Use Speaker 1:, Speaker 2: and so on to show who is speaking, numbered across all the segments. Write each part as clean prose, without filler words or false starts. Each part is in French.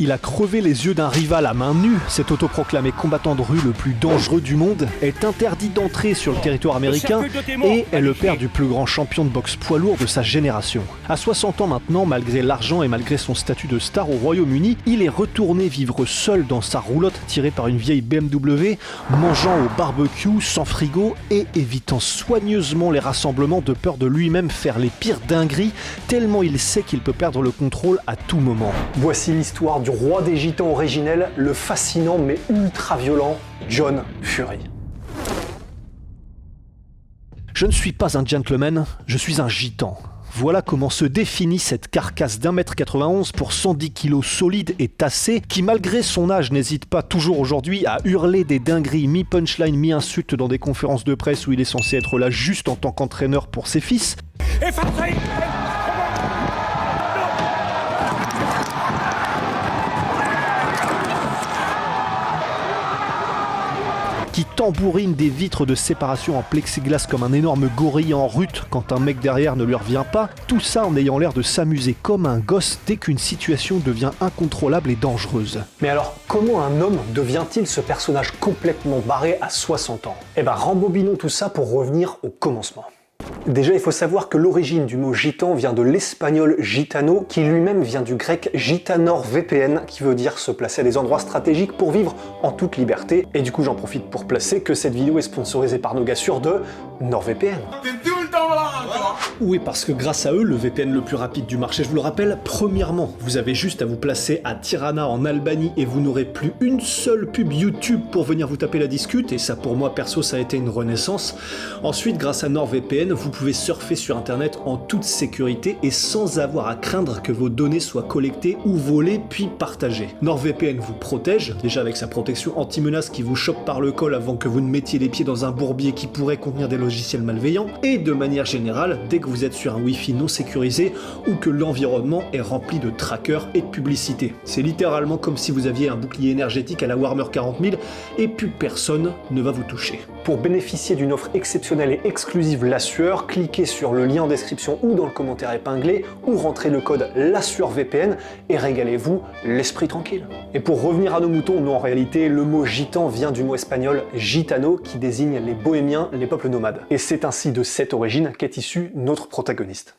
Speaker 1: Il a crevé les yeux d'un rival à main nue. Cet autoproclamé combattant de rue le plus dangereux du monde est interdit d'entrer sur le territoire américain et est le père du plus grand champion de boxe poids lourd de sa génération. À 60 ans maintenant, malgré l'argent et malgré son statut de star au Royaume-Uni, il est retourné vivre seul dans sa roulotte tirée par une vieille BMW, mangeant au barbecue, sans frigo et évitant soigneusement les rassemblements de peur de lui-même faire les pires dingueries, tellement il sait qu'il peut perdre le contrôle à tout moment.
Speaker 2: Voici l'histoire du roi des gitans originel, le fascinant mais ultra violent John Fury.
Speaker 1: Je ne suis pas un gentleman, je suis un gitan. Voilà comment se définit cette carcasse d'1m91 pour 110 kg solide et tassé, qui malgré son âge n'hésite pas toujours aujourd'hui à hurler des dingueries mi-punchline, mi-insulte dans des conférences de presse où il est censé être là juste en tant qu'entraîneur pour ses fils. Qui tambourine des vitres de séparation en plexiglas comme un énorme gorille en rut quand un mec derrière ne lui revient pas, tout ça en ayant l'air de s'amuser comme un gosse dès qu'une situation devient incontrôlable et dangereuse.
Speaker 2: Mais alors, comment un homme devient-il ce personnage complètement barré à 60 ans ? Rembobinons tout ça pour revenir au commencement. Déjà, il faut savoir que l'origine du mot gitan vient de l'espagnol gitano, qui lui-même vient du grec gitanor VPN, qui veut dire se placer à des endroits stratégiques pour vivre en toute liberté. Et du coup, j'en profite pour placer que cette vidéo est sponsorisée par nos gars sûrs de NordVPN.
Speaker 1: Oui, parce que grâce à eux, le VPN le plus rapide du marché, je vous le rappelle, premièrement, vous avez juste à vous placer à Tirana en Albanie et vous n'aurez plus une seule pub YouTube pour venir vous taper la discute, et ça pour moi perso ça a été une renaissance. Ensuite, grâce à NordVPN, vous pouvez surfer sur internet en toute sécurité et sans avoir à craindre que vos données soient collectées ou volées puis partagées. NordVPN vous protège, déjà avec sa protection anti-menace qui vous chope par le col avant que vous ne mettiez les pieds dans un bourbier qui pourrait contenir des logiciels malveillants, et de manière générale, dès que vous êtes sur un Wi-Fi non sécurisé ou que l'environnement est rempli de trackers et de publicité. C'est littéralement comme si vous aviez un bouclier énergétique à la Warhammer 40 000 et plus personne ne va vous toucher.
Speaker 2: Pour bénéficier d'une offre exceptionnelle et exclusive La Sueur, cliquez sur le lien en description ou dans le commentaire épinglé ou rentrez le code LASUEURVPN et régalez-vous l'esprit tranquille. Et pour revenir à nos moutons, non, en réalité, le mot gitan vient du mot espagnol gitano qui désigne les bohémiens, les peuples nomades. Et c'est ainsi de cette origine qu'est issu notre protagoniste.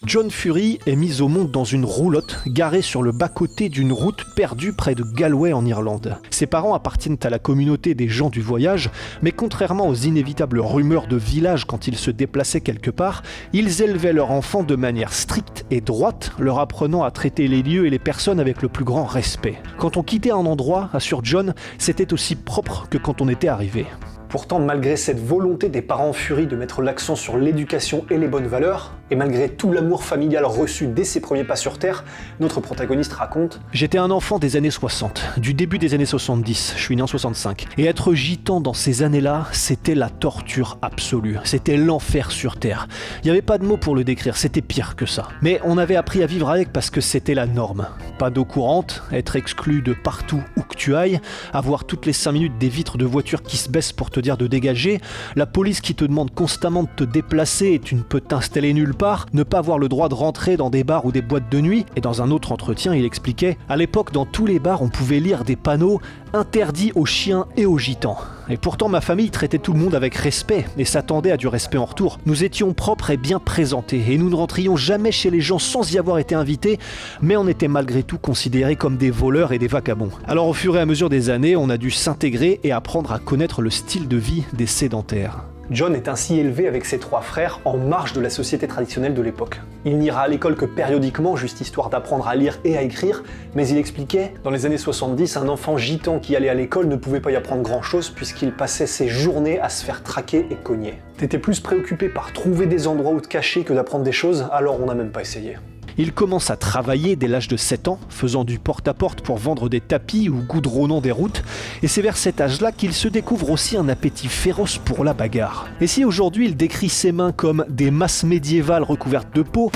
Speaker 1: John Fury est mis au monde dans une roulotte garée sur le bas-côté d'une route perdue près de Galway en Irlande. Ses parents appartiennent à la communauté des gens du voyage, mais contrairement aux inévitables rumeurs de village quand ils se déplaçaient quelque part, ils élevaient leur enfant de manière stricte et droite, leur apprenant à traiter les lieux et les personnes avec le plus grand respect. Quand on quittait un endroit, assure John, c'était aussi propre que quand on était arrivé.
Speaker 2: Pourtant, malgré cette volonté des parents Fury de mettre l'accent sur l'éducation et les bonnes valeurs, et malgré tout l'amour familial reçu dès ses premiers pas sur Terre, notre protagoniste raconte «
Speaker 1: J'étais un enfant des années 60, du début des années 70, je suis né en 65, et être gitan dans ces années-là, c'était la torture absolue, c'était l'enfer sur Terre. Il n'y avait pas de mots pour le décrire, c'était pire que ça. Mais on avait appris à vivre avec parce que c'était la norme. Pas d'eau courante, être exclu de partout où que tu ailles, avoir toutes les 5 minutes des vitres de voiture qui se baissent pour te dire de dégager, la police qui te demande constamment de te déplacer et tu ne peux t'installer nulle part, ne pas avoir le droit de rentrer dans des bars ou des boîtes de nuit. Et dans un autre entretien, il expliquait « À l'époque, dans tous les bars, on pouvait lire des panneaux interdits aux chiens et aux gitans. Et pourtant, ma famille traitait tout le monde avec respect et s'attendait à du respect en retour. Nous étions propres et bien présentés et nous ne rentrions jamais chez les gens sans y avoir été invités, mais on était malgré tout considérés comme des voleurs et des vagabonds. Alors au fur et à mesure des années, on a dû s'intégrer et apprendre à connaître le style de vie des sédentaires. »
Speaker 2: John est ainsi élevé avec ses 3 frères en marge de la société traditionnelle de l'époque. Il n'ira à l'école que périodiquement, juste histoire d'apprendre à lire et à écrire, mais il expliquait « Dans les années 70, un enfant gitan qui allait à l'école ne pouvait pas y apprendre grand-chose puisqu'il passait ses journées à se faire traquer et cogner. T'étais plus préoccupé par trouver des endroits où te cacher que d'apprendre des choses, alors on n'a même pas essayé. »
Speaker 1: Il commence à travailler dès l'âge de 7 ans, faisant du porte-à-porte pour vendre des tapis ou goudronnant des routes, et c'est vers cet âge-là qu'il se découvre aussi un appétit féroce pour la bagarre. Et si aujourd'hui il décrit ses mains comme des masses médiévales recouvertes de peau,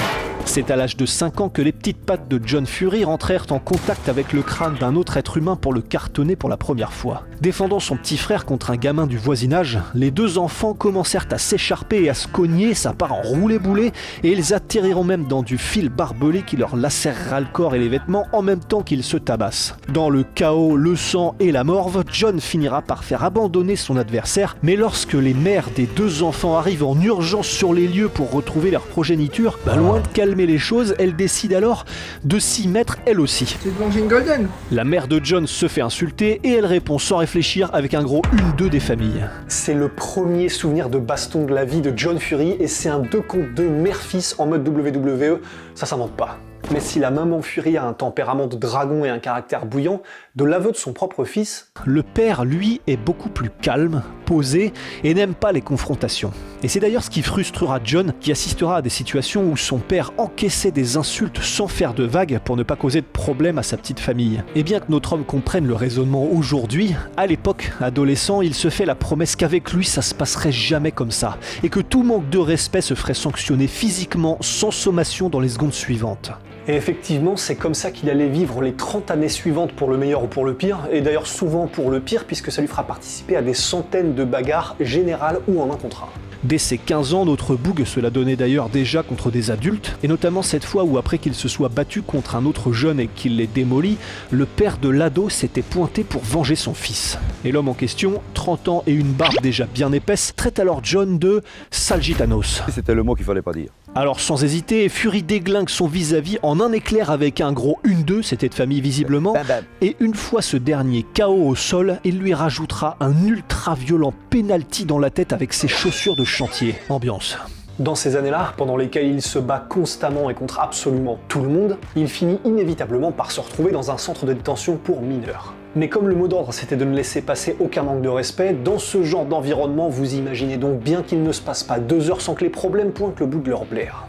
Speaker 1: C'est à l'âge de 5 ans que les petites pattes de John Fury rentrèrent en contact avec le crâne d'un autre être humain pour le cartonner pour la première fois. Défendant son petit frère contre un gamin du voisinage, les deux enfants commencèrent à s'écharper et à se cogner, ça part en roulé-boulé, et ils atterriront même dans du fil barbelé qui leur lacérera le corps et les vêtements en même temps qu'ils se tabassent. Dans le chaos, le sang et la morve, John finira par faire abandonner son adversaire, mais lorsque les mères des deux enfants arrivent en urgence sur les lieux pour retrouver leur progéniture, loin de calmer les choses, elle décide alors de s'y mettre elle aussi.
Speaker 3: C'est de manger une golden.
Speaker 1: La mère de John se fait insulter et elle répond sans réfléchir avec un gros 1-2 des familles.
Speaker 2: C'est le premier souvenir de baston de la vie de John Fury et c'est un 2 contre 2 mère-fils en mode WWE, ça s'invente pas. Mais si la maman Fury a un tempérament de dragon et un caractère bouillant, de l'aveu de son propre fils,
Speaker 1: le père, lui, est beaucoup plus calme, posé et n'aime pas les confrontations. Et c'est d'ailleurs ce qui frustrera John, qui assistera à des situations où son père encaissait des insultes sans faire de vagues pour ne pas causer de problème à sa petite famille. Et bien que notre homme comprenne le raisonnement aujourd'hui, à l'époque, adolescent, il se fait la promesse qu'avec lui ça se passerait jamais comme ça, et que tout manque de respect se ferait sanctionner physiquement sans sommation dans les secondes suivantes.
Speaker 2: Et effectivement, c'est comme ça qu'il allait vivre les 30 années suivantes pour le meilleur ou pour le pire, et d'ailleurs souvent pour le pire puisque ça lui fera participer à des centaines de bagarres générales ou en un contre un.
Speaker 1: Dès ses 15 ans, notre Boog se la donnait d'ailleurs déjà contre des adultes, et notamment cette fois où après qu'il se soit battu contre un autre jeune et qu'il l'ait démoli, le père de l'ado s'était pointé pour venger son fils. Et l'homme en question, 30 ans et une barbe déjà bien épaisse, traite alors John de sale gitanos.
Speaker 4: C'était le mot qu'il fallait pas dire.
Speaker 1: Alors sans hésiter, Fury déglingue son vis-à-vis en un éclair avec un gros 1-2, c'était de famille visiblement, et une fois ce dernier KO au sol, il lui rajoutera un ultra violent penalty dans la tête avec ses chaussures de chantier. Ambiance.
Speaker 2: Dans ces années-là, pendant lesquelles il se bat constamment et contre absolument tout le monde, il finit inévitablement par se retrouver dans un centre de détention pour mineurs. Mais comme le mot d'ordre c'était de ne laisser passer aucun manque de respect, dans ce genre d'environnement, vous imaginez donc bien qu'il ne se passe pas 2 heures sans que les problèmes pointent le bout de leur blaire.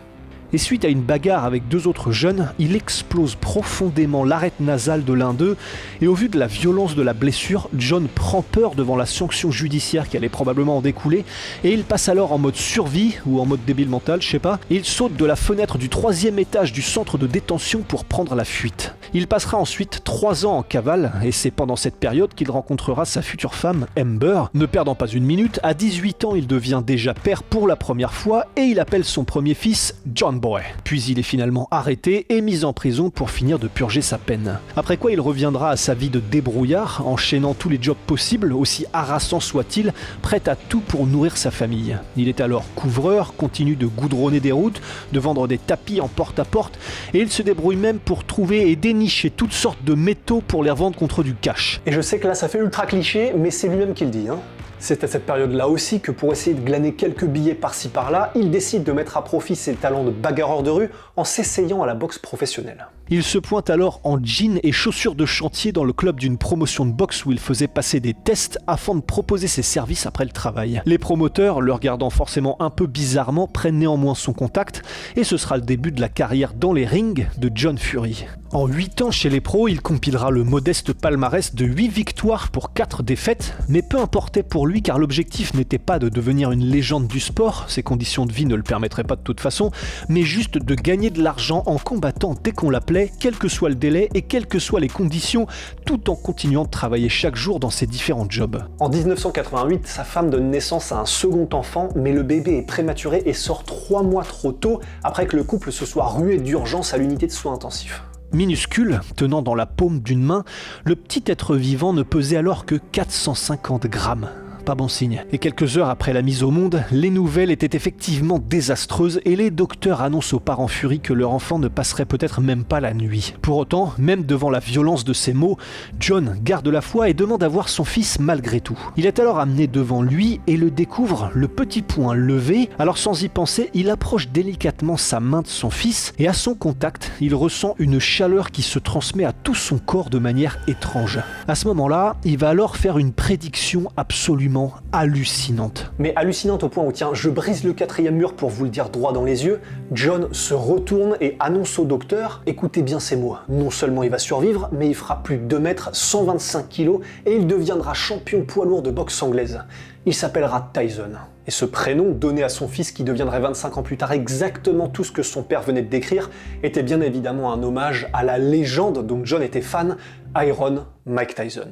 Speaker 1: Et suite à une bagarre avec 2 autres jeunes, il explose profondément l'arête nasale de l'un d'eux, et au vu de la violence de la blessure, John prend peur devant la sanction judiciaire qui allait probablement en découler, et il passe alors en mode survie, ou en mode débile mental, je sais pas, et il saute de la fenêtre du 3e étage du centre de détention pour prendre la fuite. Il passera ensuite 3 ans en cavale, et c'est pendant cette période qu'il rencontrera sa future femme, Amber. Ne perdant pas une minute, à 18 ans il devient déjà père pour la première fois, et il appelle son premier fils John Boy. Puis il est finalement arrêté et mis en prison pour finir de purger sa peine. Après quoi il reviendra à sa vie de débrouillard, enchaînant tous les jobs possibles, aussi harassants soient-ils, prêt à tout pour nourrir sa famille. Il est alors couvreur, continue de goudronner des routes, de vendre des tapis en porte-à-porte, et il se débrouille même pour trouver et dénicher toutes sortes de métaux pour les revendre contre du cash.
Speaker 2: Et je sais que là ça fait ultra cliché, mais c'est lui-même qui le dit, hein. C'est à cette période-là aussi que pour essayer de glaner quelques billets par-ci par-là, il décide de mettre à profit ses talents de bagarreur de rue en s'essayant à la boxe professionnelle.
Speaker 1: Il se pointe alors en jean et chaussures de chantier dans le club d'une promotion de boxe où il faisait passer des tests afin de proposer ses services après le travail. Les promoteurs, le regardant forcément un peu bizarrement, prennent néanmoins son contact et ce sera le début de la carrière dans les rings de John Fury. En 8 ans chez les pros, il compilera le modeste palmarès de 8 victoires pour 4 défaites, mais peu importait pour lui car l'objectif n'était pas de devenir une légende du sport, ses conditions de vie ne le permettraient pas de toute façon, mais juste de gagner de l'argent en combattant dès qu'on l'appelait, quel que soit le délai et quelles que soient les conditions, tout en continuant de travailler chaque jour dans ses différents jobs.
Speaker 2: En 1988, sa femme donne naissance à un second enfant, mais le bébé est prématuré et sort 3 mois trop tôt après que le couple se soit rué d'urgence à l'unité de soins intensifs.
Speaker 1: Minuscule, tenant dans la paume d'une main, le petit être vivant ne pesait alors que 450 grammes. Pas bon signe. Et quelques heures après la mise au monde, les nouvelles étaient effectivement désastreuses et les docteurs annoncent aux parents Fury que leur enfant ne passerait peut-être même pas la nuit. Pour autant, même devant la violence de ces mots, John garde la foi et demande à voir son fils malgré tout. Il est alors amené devant lui et le découvre, le petit poing levé. Alors sans y penser, il approche délicatement sa main de son fils et à son contact, il ressent une chaleur qui se transmet à tout son corps de manière étrange. À ce moment-là, il va alors faire une prédiction absolument absolument hallucinante.
Speaker 2: Mais hallucinante au point où, tiens, je brise le 4e mur pour vous le dire droit dans les yeux, John se retourne et annonce au docteur, écoutez bien ces mots, non seulement il va survivre, mais il fera plus de 2 mètres, 125 kilos, et il deviendra champion poids lourd de boxe anglaise. Il s'appellera Tyson. Et ce prénom, donné à son fils qui deviendrait 25 ans plus tard exactement tout ce que son père venait de décrire, était bien évidemment un hommage à la légende dont John était fan, Iron Mike Tyson.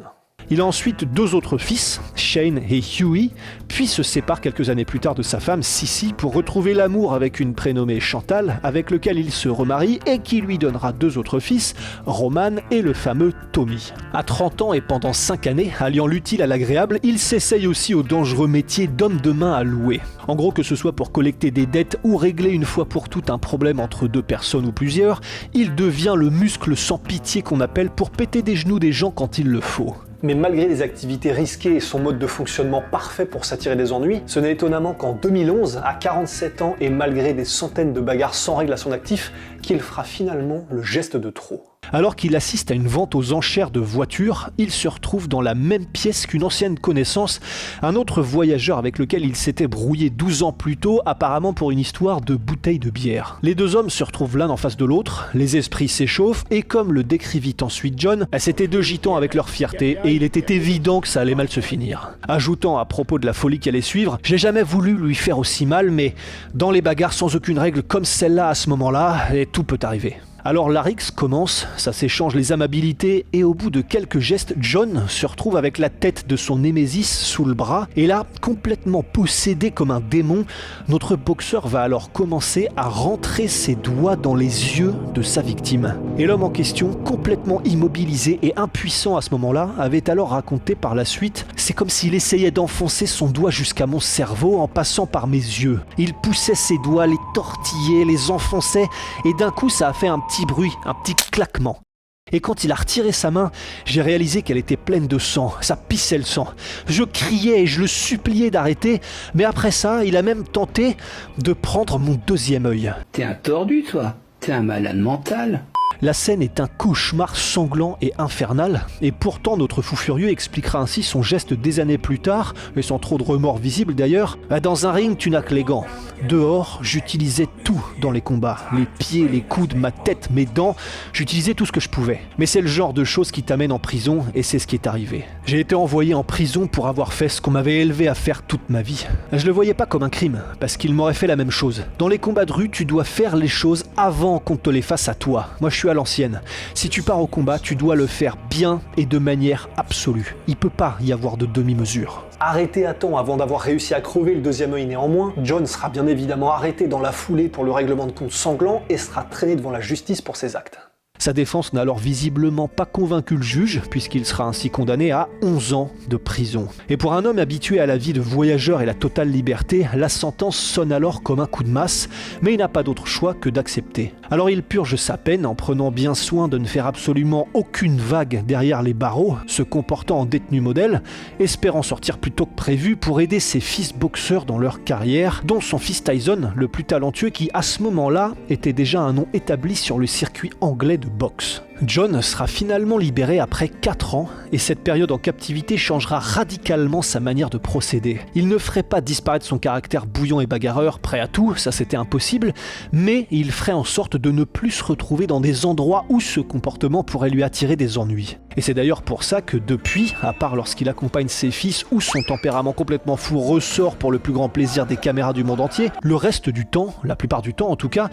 Speaker 1: Il a ensuite 2 autres fils, Shane et Huey, puis se sépare quelques années plus tard de sa femme Sissy pour retrouver l'amour avec une prénommée Chantal, avec lequel il se remarie et qui lui donnera 2 autres fils, Roman et le fameux Tommy. À 30 ans et pendant 5 années, alliant l'utile à l'agréable, il s'essaye aussi au dangereux métier d'homme de main à louer. En gros, que ce soit pour collecter des dettes ou régler une fois pour toutes un problème entre 2 personnes ou plusieurs, il devient le muscle sans pitié qu'on appelle pour péter des genoux des gens quand il le faut.
Speaker 2: Mais malgré les activités risquées et son mode de fonctionnement parfait pour s'attirer des ennuis, ce n'est étonnamment qu'en 2011, à 47 ans et malgré des centaines de bagarres sans règle à son actif, qu'il fera finalement le geste de trop.
Speaker 1: Alors qu'il assiste à une vente aux enchères de voitures, il se retrouve dans la même pièce qu'une ancienne connaissance, un autre voyageur avec lequel il s'était brouillé 12 ans plus tôt, apparemment pour une histoire de bouteille de bière. Les 2 hommes se retrouvent l'un en face de l'autre, les esprits s'échauffent, et comme le décrivit ensuite John, c'étaient 2 gitans avec leur fierté, et il était évident que ça allait mal se finir. Ajoutant à propos de la folie qui allait suivre, j'ai jamais voulu lui faire aussi mal, mais dans les bagarres sans aucune règle comme celle-là à ce moment-là, tout peut arriver. Alors la rixe commence, ça s'échange les amabilités et au bout de quelques gestes, John se retrouve avec la tête de son némésis sous le bras et là, complètement possédé comme un démon, notre boxeur va alors commencer à rentrer ses doigts dans les yeux de sa victime. Et l'homme en question, complètement immobilisé et impuissant à ce moment-là, avait alors raconté par la suite « C'est comme s'il essayait d'enfoncer son doigt jusqu'à mon cerveau en passant par mes yeux. Il poussait ses doigts, les tortillait, les enfonçait et d'un coup ça a fait un petit bruit, un petit claquement. Et quand il a retiré sa main, j'ai réalisé qu'elle était pleine de sang, ça pissait le sang. Je criais et je le suppliais d'arrêter, mais après ça, il a même tenté de prendre mon 2e œil.
Speaker 3: T'es un tordu, toi. T'es un malade mental.
Speaker 1: La scène est un cauchemar sanglant et infernal, et pourtant notre fou furieux expliquera ainsi son geste des années plus tard, et sans trop de remords visibles d'ailleurs. Dans un ring, tu n'as que les gants. Dehors, j'utilisais tout dans les combats. Les pieds, les coudes, ma tête, mes dents, j'utilisais tout ce que je pouvais. Mais c'est le genre de choses qui t'amène en prison, et c'est ce qui est arrivé. J'ai été envoyé en prison pour avoir fait ce qu'on m'avait élevé à faire toute ma vie. Je le voyais pas comme un crime, parce qu'il m'aurait fait la même chose. Dans les combats de rue, tu dois faire les choses avant qu'on te les fasse à toi. Moi, je suis à l'ancienne. Si tu pars au combat, tu dois le faire bien et de manière absolue. Il peut pas y avoir de demi-mesure.
Speaker 2: Arrêté à temps avant d'avoir réussi à crever le 2e œil néanmoins, John sera bien évidemment arrêté dans la foulée pour le règlement de compte sanglant et sera traîné devant la justice pour ses actes.
Speaker 1: Sa défense n'a alors visiblement pas convaincu le juge, puisqu'il sera ainsi condamné à 11 ans de prison. Et pour un homme habitué à la vie de voyageur et la totale liberté, la sentence sonne alors comme un coup de masse, mais il n'a pas d'autre choix que d'accepter. Alors il purge sa peine en prenant bien soin de ne faire absolument aucune vague derrière les barreaux, se comportant en détenu modèle, espérant sortir plus tôt que prévu pour aider ses fils boxeurs dans leur carrière, dont son fils Tyson, le plus talentueux qui à ce moment-là était déjà un nom établi sur le circuit anglais de boxe. John sera finalement libéré après 4 ans et cette période en captivité changera radicalement sa manière de procéder. Il ne ferait pas disparaître son caractère bouillant et bagarreur, prêt à tout, ça c'était impossible, mais il ferait en sorte de ne plus se retrouver dans des endroits où ce comportement pourrait lui attirer des ennuis. Et c'est d'ailleurs pour ça que depuis, à part lorsqu'il accompagne ses fils où son tempérament complètement fou ressort pour le plus grand plaisir des caméras du monde entier, le reste du temps, la plupart du temps en tout cas,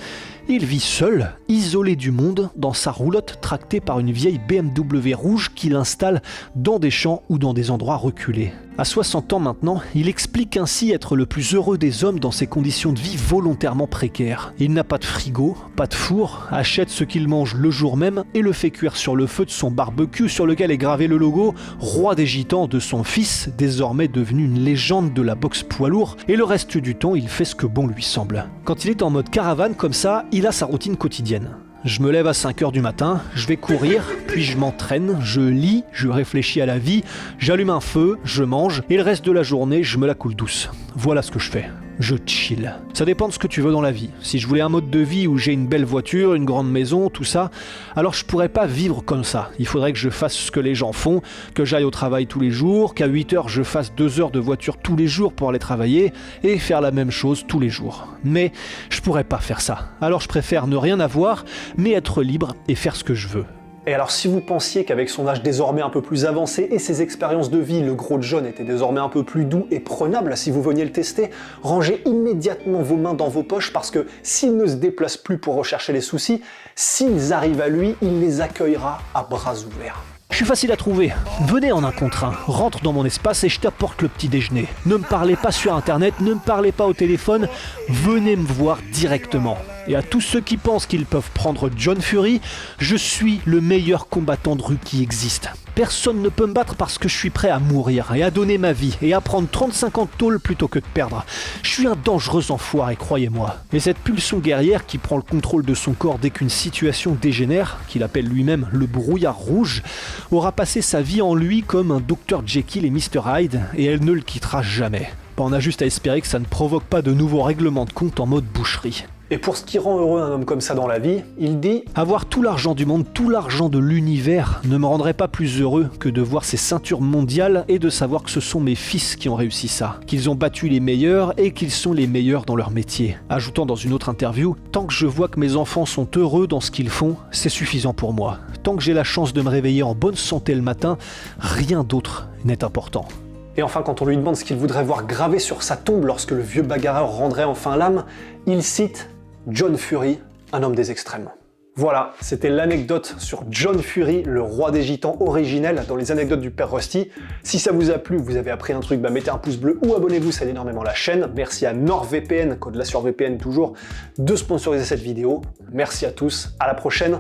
Speaker 1: il vit seul, isolé du monde, dans sa roulotte tractée par une vieille BMW rouge qu'il installe dans des champs ou dans des endroits reculés. À 60 ans maintenant, il explique ainsi être le plus heureux des hommes dans ces conditions de vie volontairement précaires. Il n'a pas de frigo, pas de four, achète ce qu'il mange le jour même et le fait cuire sur le feu de son barbecue sur lequel est gravé le logo « Roi des Gitans » de son fils, désormais devenu une légende de la boxe poids lourd, et le reste du temps il fait ce que bon lui semble. Quand il est en mode caravane comme ça, il a sa routine quotidienne. Je me lève à 5h du matin, je vais courir, puis je m'entraîne, je lis, je réfléchis à la vie, j'allume un feu, je mange, et le reste de la journée, je me la coule douce. Voilà ce que je fais. je chill. Ça dépend de ce que tu veux dans la vie. Si je voulais un mode de vie où j'ai une belle voiture, une grande maison, tout ça, alors je pourrais pas vivre comme ça. Il faudrait que je fasse ce que les gens font, que j'aille au travail tous les jours, qu'à 8 heures je fasse 2 heures de voiture tous les jours pour aller travailler et faire la même chose tous les jours. Mais je pourrais pas faire ça. Alors je préfère ne rien avoir, mais être libre et faire ce que je veux.
Speaker 2: Et alors si vous pensiez qu'avec son âge désormais un peu plus avancé et ses expériences de vie, le gros John était désormais un peu plus doux et prenable si vous veniez le tester, rangez immédiatement vos mains dans vos poches parce que s'il ne se déplace plus pour rechercher les soucis, s'ils arrivent à lui, il les accueillera à bras ouverts.
Speaker 1: Je suis facile à trouver. Venez en un contre un, rentre dans mon espace et je t'apporte le petit déjeuner. Ne me parlez pas sur internet, ne me parlez pas au téléphone, venez me voir directement. Et à tous ceux qui pensent qu'ils peuvent prendre John Fury, je suis le meilleur combattant de rue qui existe. Personne ne peut me battre parce que je suis prêt à mourir et à donner ma vie et à prendre 35 ans de tôle plutôt que de perdre. Je suis un dangereux enfoiré, croyez-moi. Et cette pulsion guerrière qui prend le contrôle de son corps dès qu'une situation dégénère, qu'il appelle lui-même le brouillard rouge, aura passé sa vie en lui comme un Dr Jekyll et Mr Hyde et elle ne le quittera jamais. On a juste à espérer que ça ne provoque pas de nouveaux règlements de compte en mode boucherie.
Speaker 2: Et pour ce qui rend heureux un homme comme ça dans la vie, il dit «
Speaker 1: Avoir tout l'argent du monde, tout l'argent de l'univers ne me rendrait pas plus heureux que de voir ces ceintures mondiales et de savoir que ce sont mes fils qui ont réussi ça, qu'ils ont battu les meilleurs et qu'ils sont les meilleurs dans leur métier. » Ajoutant dans une autre interview « Tant que je vois que mes enfants sont heureux dans ce qu'ils font, c'est suffisant pour moi. Tant que j'ai la chance de me réveiller en bonne santé le matin, rien d'autre n'est important. »
Speaker 2: Et enfin, quand on lui demande ce qu'il voudrait voir gravé sur sa tombe lorsque le vieux bagarreur rendrait enfin l'âme, il cite John Fury, un homme des extrêmes. Voilà, c'était l'anecdote sur John Fury, le roi des gitans originel dans les anecdotes du Père Rusty. Si ça vous a plu, vous avez appris un truc, mettez un pouce bleu ou abonnez-vous, ça aide énormément la chaîne. Merci à NordVPN, code là sur VPN toujours, de sponsoriser cette vidéo. Merci à tous, à la prochaine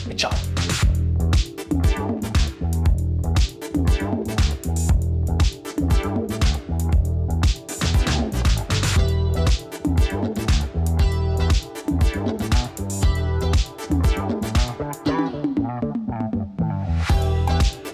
Speaker 2: et ciao.